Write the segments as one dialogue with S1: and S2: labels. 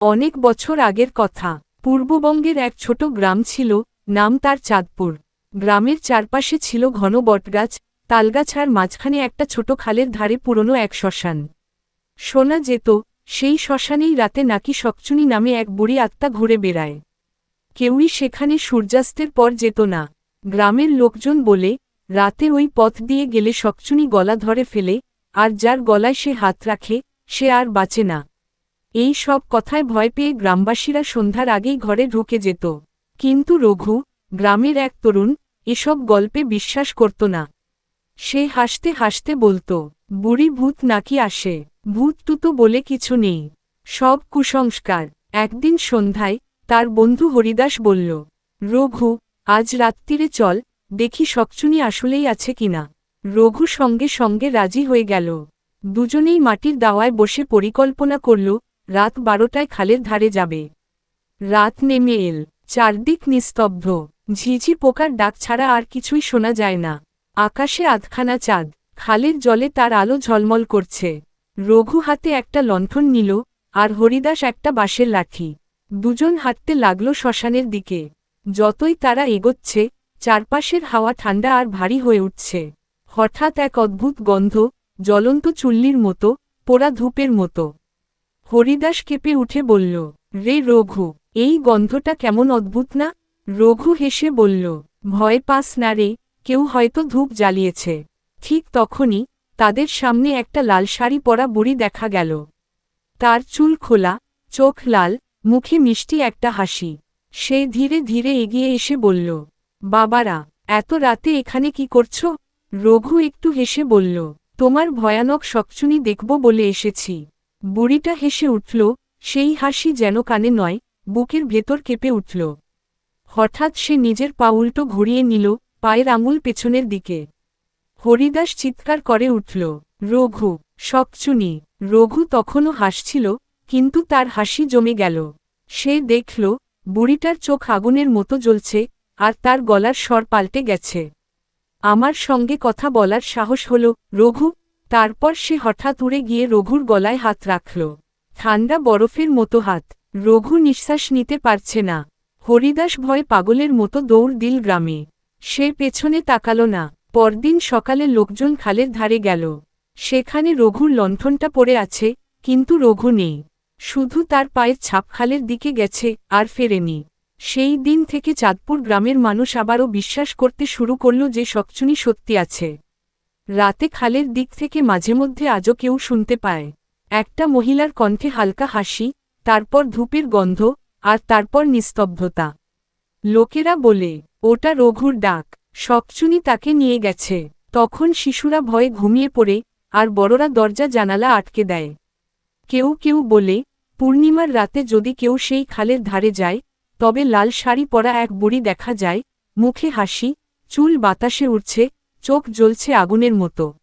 S1: অনেক বছর আগের কথা। পূর্ববঙ্গের এক ছোট গ্রাম ছিল, নাম তার চাঁদপুর। গ্রামের চারপাশে ছিল ঘন বটগাছ, তালগাছ আর মাঝখানে একটা ছোট খালের ধারে পুরনো এক শ্মশান। শোনা যেত, সেই শ্মশানেই রাতে নাকি শকচুনি নামে এক বুড়ি আত্মা ঘুরে বেড়ায়। কেউই সেখানে সূর্যাস্তের পর যেত না। গ্রামের লোকজন বলে, রাতে ওই পথ দিয়ে গেলে শকচুনি গলা ধরে ফেলে, আর যার গলায় সে হাত রাখে, সে আর বাঁচে না। এই সব কথায় ভয় পেয়ে গ্রামবাসীরা সন্ধ্যার আগেই ঘরে ঢুকে যেত। কিন্তু রঘু, গ্রামের এক তরুণ, এসব গল্পে বিশ্বাস করত না। সে হাসতে হাসতে বলতো, বুড়ি ভূত নাকি আসে, ভূত-টুতো বলে কিছু নেই, সব কুসংস্কার। একদিন সন্ধ্যায় তার বন্ধু হরিদাস বলল, রঘু, আজ রাত্তিরে চল, দেখি শকচুনি আসলেই আছে কিনা। রঘু সঙ্গে সঙ্গে রাজি হয়ে গেল। দুজনেই মাটির দাওয়ায় বসে পরিকল্পনা করল, রাত 12টায় খালের ধারে যাবে। রাত নেমে এল, চারদিক নিস্তব্ধ, ঝিঝি পোকার ডাক ছাড়া আর কিছুই শোনা যায় না। আকাশে আধখানা চাঁদ, খালের জলে তার আলো ঝলমল করছে। রঘু হাতে একটা লণ্ঠন নিল, আর হরিদাস একটা বাঁশের লাঠি। দুজন হাঁটতে লাগল শ্মশানের দিকে। যতই তারা এগোচ্ছে, চারপাশের হাওয়া ঠান্ডা আর ভারী হয়ে উঠছে। হঠাৎ এক অদ্ভুত গন্ধ, জ্বলন্ত চুল্লির মতো, পোড়া ধূপের মতো। হরিদাস কেঁপে উঠে বলল, রে রঘু, এই গন্ধটা কেমন অদ্ভুত না? রঘু হেসে বলল, ভয় পাস না রে, কেউ হয়তো ধূপ জ্বালিয়েছে। ঠিক তখনই তাদের সামনে একটা লাল শাড়ি পরা বুড়ি দেখা গেল। তার চুল খোলা, চোখ লাল, মুখে মিষ্টি একটা হাসি। সে ধীরে ধীরে এগিয়ে এসে বলল, বাবারা, এত রাতে এখানে কি করছো? রঘু একটু হেসে বলল, তোমার ভয়ানক শকচুনি দেখব বলে এসেছি। বুড়িটা হেসে উঠল, সেই হাসি যেন কানে নয়, বুকের ভেতর কেঁপে উঠল। হঠাৎ সে নিজের পা উল্টো ঘুরিয়ে নিল, পায়ের আঙুল পেছনের দিকে। হরিদাস চিৎকার করে উঠল, রঘু, শকচুনি। রঘু তখনও হাসছিল, কিন্তু তার হাসি জমে গেল। সে দেখল, বুড়িটার চোখ আগুনের মতো জ্বলছে, আর তার গলার স্বর পাল্টে গেছে। আমার সঙ্গে কথা বলার সাহস হল, রঘু। তারপর সে হঠাৎ উড়ে গিয়ে রঘুর গলায় হাত রাখল। ঠান্ডা বরফের মতো হাত। রঘু নিঃশ্বাস নিতে পারছে না। হরিদাস ভয়ে পাগলের মতো দৌড় দিল গ্রামে। সে পেছনে তাকাল না। পরদিন সকালে লোকজন খালের ধারে গেল। সেখানে রঘুর লণ্ঠনটা পড়ে আছে, কিন্তু রঘু নেই। শুধু তার পায়ের ছাপ খালের দিকে গেছে, আর ফেরেনি। সেই দিন থেকে চাঁদপুর গ্রামের মানুষ আবারও বিশ্বাস করতে শুরু করল যে শকচুনি সত্যি আছে। রাতে খালের দিক থেকে মাঝে মধ্যে আজও কেউ শুনতে পায় একটা মহিলার কণ্ঠে হালকা হাসি, তারপর ধূপের গন্ধ, আর তারপর নিস্তব্ধতা। লোকেরা বলে, ওটা রঘুর ডাক, শকচুনি তাকে নিয়ে গেছে। তখন শিশুরা ভয়ে ঘুমিয়ে পড়ে, আর বড়রা দরজা জানালা আটকে দেয়। কেউ কেউ বলে, পূর্ণিমার রাতে যদি কেউ সেই খালের ধারে যায়, তবে লাল শাড়ি পরা এক বুড়ি দেখা যায়, মুখে হাসি, চুল বাতাসে উড়ছে, চোখ জ্বলছে আগুনের মতো।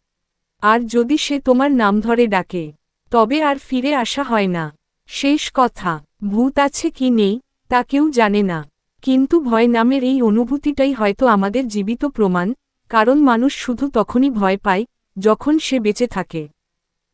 S1: আর যদি সে তোমার নাম ধরে ডাকে, তবে আর ফিরে আসা হয় না। শেষ কথা, ভূত আছে কি নেই, তা কেউ জানে না। কিন্তু ভয় নামের এই অনুভূতিটাই হয়তো আমাদের জীবিত প্রমাণ, কারণ মানুষ শুধু তখনই ভয় পায়, যখন সে বেঁচে থাকে।